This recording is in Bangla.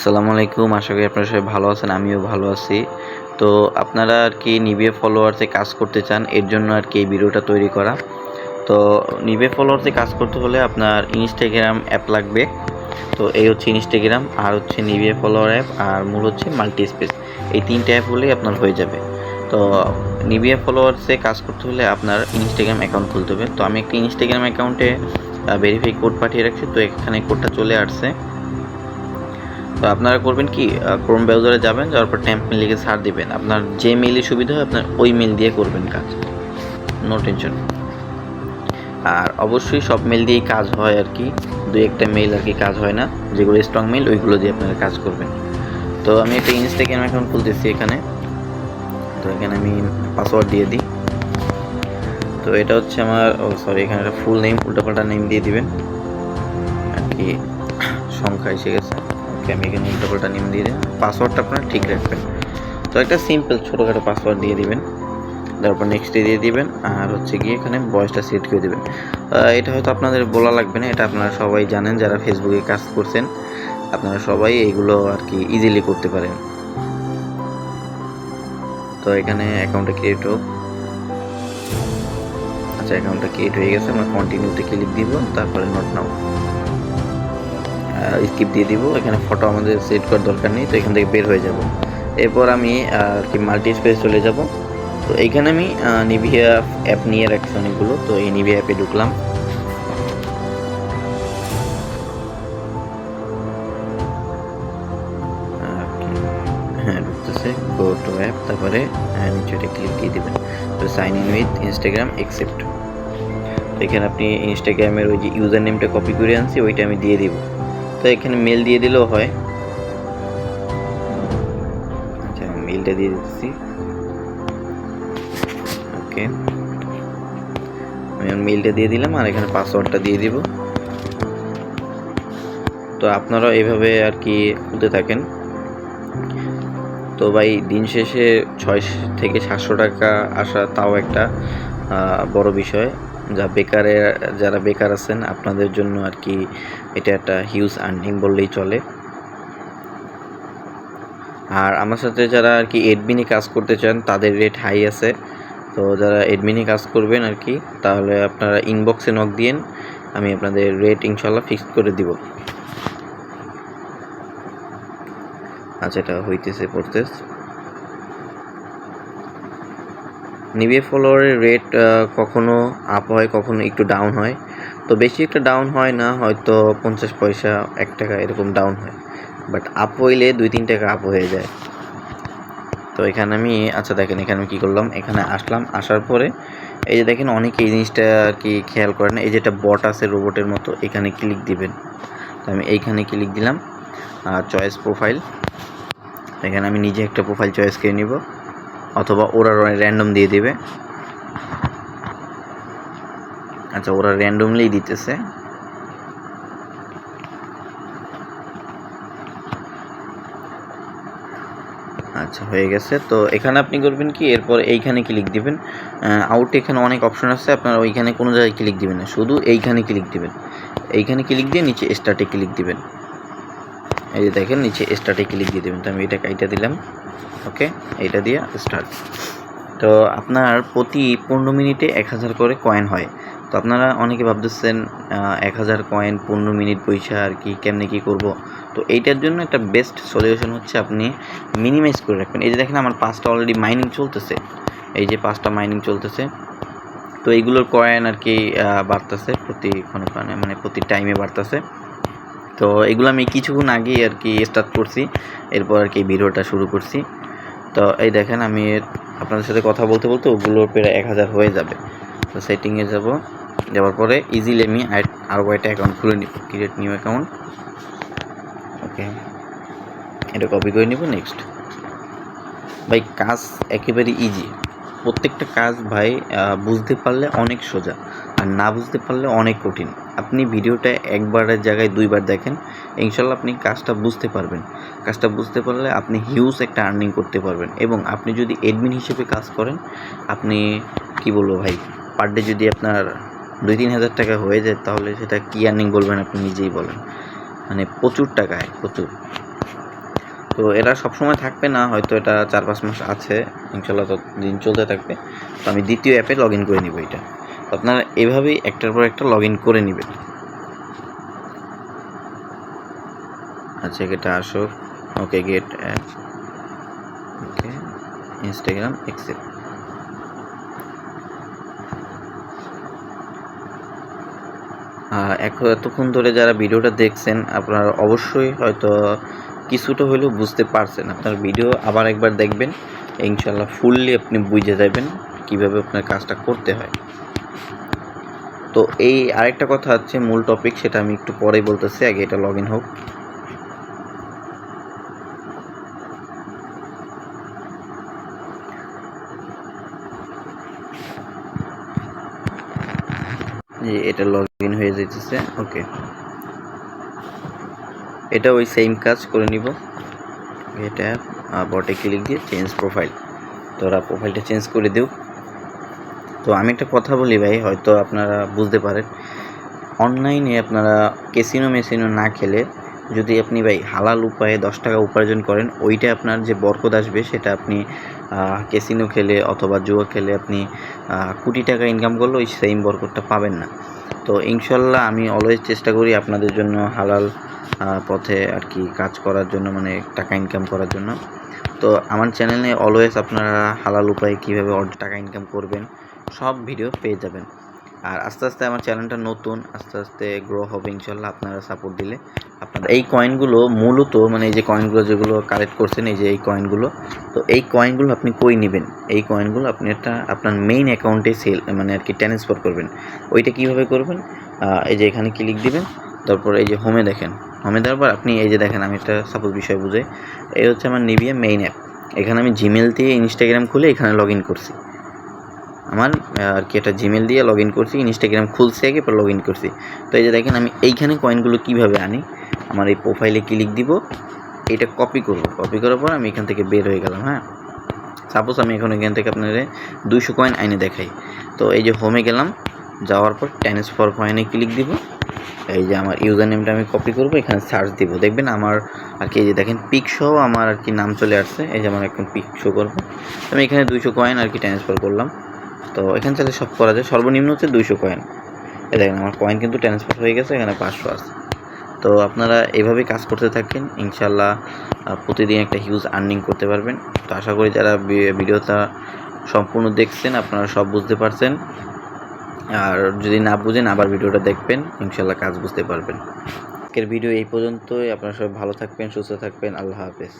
আসসালামু আলাইকুম। আশা করি আপনারা সবাই ভালো আছেন। আমিও ভালো আছি। তো আপনারা আরকি নিবিয়ে ফলোয়ার্সে কাজ করতে চান, এর জন্য আরকি এই ভিডিওটা তৈরি করা। তো নিবিয়ে ফলোয়ার্সে কাজ করতে হলে আপনার ইনস্টাগ্রাম অ্যাপ লাগবে। তো এই হচ্ছে ইনস্টাগ্রাম, আর হচ্ছে নিবিয়ে ফলোয়ার অ্যাপ, আর মূল হচ্ছে মাল্টিস্পেস। এই ৩ টা অ্যাপ হলেই আপনার হয়ে যাবে। তো নিবিয়ে ফলোয়ার্সে কাজ করতে হলে আপনার ইনস্টাগ্রাম অ্যাকাউন্ট খুলতে হবে। তো আমি একটা ইনস্টাগ্রাম অ্যাকাউন্টে ভেরিফাই কোড পাঠিয়ে রাখছি। তো এখানে কোডটা চলে আসছে। তো আপনারা করবেন কি, ক্রোম ব্রাউজারে যাবেন, যাওয়ার পর টেম্পলেট লিখে সার্চ দিবেন। আপনার যে মেইলে সুবিধা হয় আপনার ওই মেইল দিয়ে করবেন কাজ, নো টেনশন। আর অবশ্যই সব মেইল দিয়েই কাজ হয় আর কি, দুই একটা মেইল আর কি কাজ হয় না, যেগুলো স্ট্রং মেইল ওইগুলো দিয়ে আপনারা কাজ করবেন। তো আমি একটা ইনস্টাগ্রাম অ্যাকাউন্ট খুলতেছি এখানে। তো এখানে আমি পাসওয়ার্ড দিয়ে দিই। তো এটা হচ্ছে আমার এখানে একটা ফুল নেম, উল্টাপাল্টা নেম দিয়ে দিবেন আর কি, সংখ্যা এসে গেছে। ওকে, আমি এখানে উল্টাপাল্টা নেম দিয়ে দিই। পাসওয়ার্ডটা আপনারা ঠিক রাখবেন। তো একটা সিম্পল ছোটোখাটো পাসওয়ার্ড দিয়ে দিবেন, তারপর নেক্সটে দিয়ে দিবেন, আর হচ্ছে গিয়ে এখানে বয়সটা সেট করে দেবেন। এটা হয়তো আপনাদের বলা লাগবে না, এটা আপনারা সবাই জানেন যারা ফেসবুকে কাজ করছেন, আপনারা সবাই এগুলো আর কি ইজিলি করতে পারেন। তো এখানে অ্যাকাউন্টটা ক্রিয়েট হোক। আচ্ছা, অ্যাকাউন্টটা ক্রিয়েট হয়ে গেছে। আমরা কন্টিনিউতে ক্লিক দিব, তারপরে নট নাও স্কিপ দিয়ে দিব। এখানে ফটো আমাদের সেট করার দরকার নেই, তো এখান থেকে বের হয়ে যাব। এরপর আমি আর কি মাল্টি স্পেস চলে যাব। তো এইখানে আমি নিভিয়া অ্যাপ নিয়ে রাখছি অনেকগুলো। তো এই নিভিয়া অ্যাপে ঢুকলাম। হ্যাঁ, ঢুকতেছে। গো টু অ্যাপ, তারপরে নিচে এটা ক্লিক দিয়ে দেবেন। তো sign in with Instagram accept. এখানে আপনি ইনস্টাগ্রামের ওই যে ইউজার নেমটা কপি করে আনছি ওইটা আমি দিয়ে দিব। তো এখানে মেল দিয়ে দিলেও হয়। আচ্ছা, মেলটা দিয়ে দিচ্ছি। ওকে, আমি মেলটা দিয়ে দিলাম, আর এখানে পাসওয়ার্ডটা দিয়ে দিব। তো আপনারা এভাবে আর কি খুলতে থাকেন। তো ভাই, দিন শেষে ৬ থেকে ৭০০ টাকা আসা তাও একটা বড় বিষয়। যারা বেকার আছেন আপনাদের জন্য আর কি এটা একটা হিউজ আর্নিং বললেই চলে। আর আমার সাথে যারা আর কি এডমিনে কাজ করতে চান তাদের রেট হাই আছে। তো যারা এডমিনে কাজ করবেন আর কি, তাহলে আপনারা ইনবক্সে নক দিয়েন, আমি আপনাদের রেট ইনশাল্লাহ ফিক্সড করে দিব। আচ্ছা, এটা হইতেছে প্রসেস। নিবিয়ে ফলোয়ারের রেট কখনো আপ হয়, কখনো একটু ডাউন হয়। তো বেশি একটা ডাউন হয় না, হয়তো 50 পয়সা 1 টাকা এরকম ডাউন হয়, বাট আপ হইলে 2-3 টাকা আপ হয়ে যায়। তো এখানে আমি আচ্ছা দেখেন, এখানে আমি কী করলাম, এখানে আসলাম। আসার পরে এই যে দেখেন, অনেকে এই জিনিসটা আর কি খেয়াল করেন, এই যেটা বট আছে রোবটের মতো, এখানে ক্লিক দিবেন। তো আমি এইখানে ক্লিক দিলাম, চয়েস প্রোফাইল। এখানে আমি নিজে একটা প্রোফাইল চয়েস করে নিব, অথবা ওরা র্যান্ডম দিয়ে দিবে। আচ্ছা, ওরা র্যান্ডমলি দিতেছে। আচ্ছা, হয়ে গেছে। তো এখানে আপনি করবেন কি, এরপর এইখানে ক্লিক দিবেন। আউটে এখানে অনেক অপশন আছে, আপনার ওইখানে কোনো জায়গায় ক্লিক দিবেন না, শুধু এইখানে ক্লিক দিবেন। এইখানে ক্লিক দিয়ে নিচে স্টার্টে ক্লিক দিবেন। এই যে দেখেন, নিচে স্টার্টে ক্লিক দিয়ে দেবেন। তো আমি এটা কাইটা দিলাম। ওকে, এইটা দিয়ে স্টার্ট। তো আপনার প্রতি 15 মিনিটে 1000 করে কয়েন হয়। তো আপনারা অনেকে ভাবতেছেন 1000 কয়েন 15 মিনিট পয়সা আর কি কেমনে কী করব। তো এইটার জন্য একটা বেস্ট সলিউশন হচ্ছে আপনি মিনিমাইজ করে রাখবেন। এই যে দেখেন, আমার 5টা অলরেডি মাইনিং চলতেছে। এই যে 5টা মাইনিং চলতেছে। তো এইগুলোর কয়েন আর কি বাড়তেছে প্রতি ক্ষণে, মানে প্রতি টাইমে বাড়তেছে। তো এগুলো আমি কিছুক্ষণ আগেই আর কি স্টার্ট করছি, এরপর আর কি ভিডিওটা শুরু করছি। তো এই দেখেন, আমি আপনাদের সাথে কথা বলতে বলতে ওগুলো প্রায় 1000 হয়ে যাবে। তো সেটিংয়ে যাওয়ার পরে ইজিলি আমি আরও একটা অ্যাকাউন্ট খুলে নিব, ক্রিয়েট নিউ অ্যাকাউন্ট। ওকে, এটা কপি করে নিব। নেক্সট। ভাই, কাজ একেবারে ইজি। প্রত্যেকটা কাজ ভাই বুঝতে পারলে অনেক সোজা, আর না বুঝতে পারলে অনেক কঠিন। আপনি ভিডিওটা একবারের জায়গায় 2বার দেখেন, ইনশাল্লাহ আপনি কাজটা বুঝতে পারবেন। কাজটা বুঝতে পারলে আপনি হিউজ একটা আর্নিং করতে পারবেন। এবং আপনি যদি এডমিন হিসেবে কাজ করেন, আপনি কি বলবো ভাই, পার ডে যদি আপনার 2-3 হাজার টাকা হয়ে যায়, তাহলে সেটা কী আর্নিং বলবেন আপনি নিজেই বলেন। মানে প্রচুর টাকা, প্রচুর। তো এটা সবসময় থাকবে না, হয়তো এটা 4-5 মাস আছে, ইনশাল্লাহ ততদিন চলতে থাকবে। তো আমি দ্বিতীয় অ্যাপে লগ ইন করে নিব এটা। তো আপনারা এভাবেই একটার পর একটা লগ ইন করে নেবেন। আচ্ছা, এটা আসুক। ওকে, গেট অ্যাপ, ওকে, ইনস্টাগ্রাম অ্যাকসেপ্ট। এতক্ষণ ধরে যারা ভিডিওটা দেখছেন, আপনারা অবশ্যই হয়তো কিছুটা হলেও বুঝতে পারছেন। আপনার ভিডিও আবার একবার দেখবেন, ইনশাল্লাহ ফুললি আপনি বুঝে যাবেন কীভাবে আপনার কাজটা করতে হয়। তো এই আরেকটা কথা হচ্ছে মূল টপিক, সেটা আমি একটু পরেই বলতেছি, আগে এটা লগ ইন হোক। যে এটা লগ ইন হয়ে যেতেছে। ওকে, এটা ওই সেম কাজ করে নিব। এটা বটে ক্লিক দিয়ে চেঞ্জ প্রোফাইল, তো ওরা প্রোফাইলটা চেঞ্জ করে দিও। তো আমি একটা কথা বলি ভাই, হয়তো আপনারা বুঝতে পারেন, অনলাইনে আপনারা ক্যাসিনো মেসিনো না খেলে যদি আপনি ভাই হালাল উপায়ে 10 টাকা উপার্জন করেন, ওইটা আপনার যে বরকত আসবে সেটা আপনি ক্যাসিনো খেলে অথবা জুয়া খেলে আপনি কোটি টাকা ইনকাম করলে ওই সেম বরকতটা পাবেন না। তো ইনশাল্লাহ আমি অলওয়েজ চেষ্টা করি আপনাদের জন্য হালাল পথে আর কি কাজ করার জন্য, মানে টাকা ইনকাম করার জন্য। তো আমার চ্যানেলে অলওয়েজ আপনারা হালাল উপায়ে কীভাবে টাকা ইনকাম করবেন সব ভিডিও পেয়ে যাবেন। আর আস্তে আস্তে আমার চ্যানেলটা নতুন, আস্তে আস্তে গ্রো হবে ইনশাল্লাহ আপনারা সাপোর্ট দিলে। আপনারা এই কয়েনগুলো মূলত, মানে এই যে কয়েনগুলো যেগুলো কালেক্ট করছেন, এই যে এই কয়েনগুলো, তো এই কয়েনগুলো আপনি কই নেবেন? এই কয়েনগুলো আপনি আপনার মেইন অ্যাকাউন্টে মানে আর কি ট্রান্সফার করবেন। ওইটা কীভাবে করবেন? এই যে এখানে ক্লিক দিবেন, তারপর এই যে হোমে দেখেন, হোমে দেওয়ার পর আপনি এই যে দেখেন, আমি একটা সাপোজ বিষয় বুঝাই। এই হচ্ছে আমার নিভিয়া মেইন অ্যাপ। এখানে আমি জিমেল দিয়ে ইনস্টাগ্রাম খুলে এখানে লগ ইন করছি। আমার আর কি একটা জিমেল দিয়ে লগ ইন করছি, ইনস্টাগ্রাম খুলছি আগে, পর লগ ইন করছি। তো এই যে দেখেন, আমি এইখানে কয়েনগুলো কীভাবে আনি, আমার এই প্রোফাইলে ক্লিক দিব, এটা কপি করব। কপি করার পর আমি এখান থেকে বের হয়ে গেলাম। হ্যাঁ, সাপোজ আমি এখন এখান থেকে আপনাদের 200 কয়েন আইনে দেখাই। তো এই যে হোমে গেলাম, যাওয়ার পর ট্রান্সফার কয়েনে ক্লিক দিব। এই যে আমার ইউজার নেমটা আমি কপি করব, এখানে সার্চ দিব, দেখবেন আমার আর কি এই যে দেখেন পিক শো আমার আর কি নাম চলে আসছে। এই যে আমার এখন পিক শো করবো, আমি এখানে 200 কয়েন আর কি ট্রান্সফার করলাম। তো এখান থেকে সব করা যায়, সর্বনিম্ন হচ্ছে 200 কয়েন। এই দেখেন আমার কয়েন কিন্তু ট্রান্সফার হয়ে গেছে, এখানে 500 আছে। তো আপনারা এভাবেই কাজ করতে থাকেন, ইনশাল্লাহ প্রতিদিন একটা হিউজ আর্নিং করতে পারবেন। তো আশা করি যারা ভিডিওটা সম্পূর্ণ দেখছেন আপনারা সব বুঝতে পারছেন, আর যদি না বুঝেন আবার ভিডিওটা দেখবেন, ইনশাল্লাহ কাজ বুঝতে পারবেন। আজকের ভিডিও এই পর্যন্তই। আপনারা সবাই ভালো থাকবেন, সুস্থ থাকবেন। আল্লাহ হাফেজ।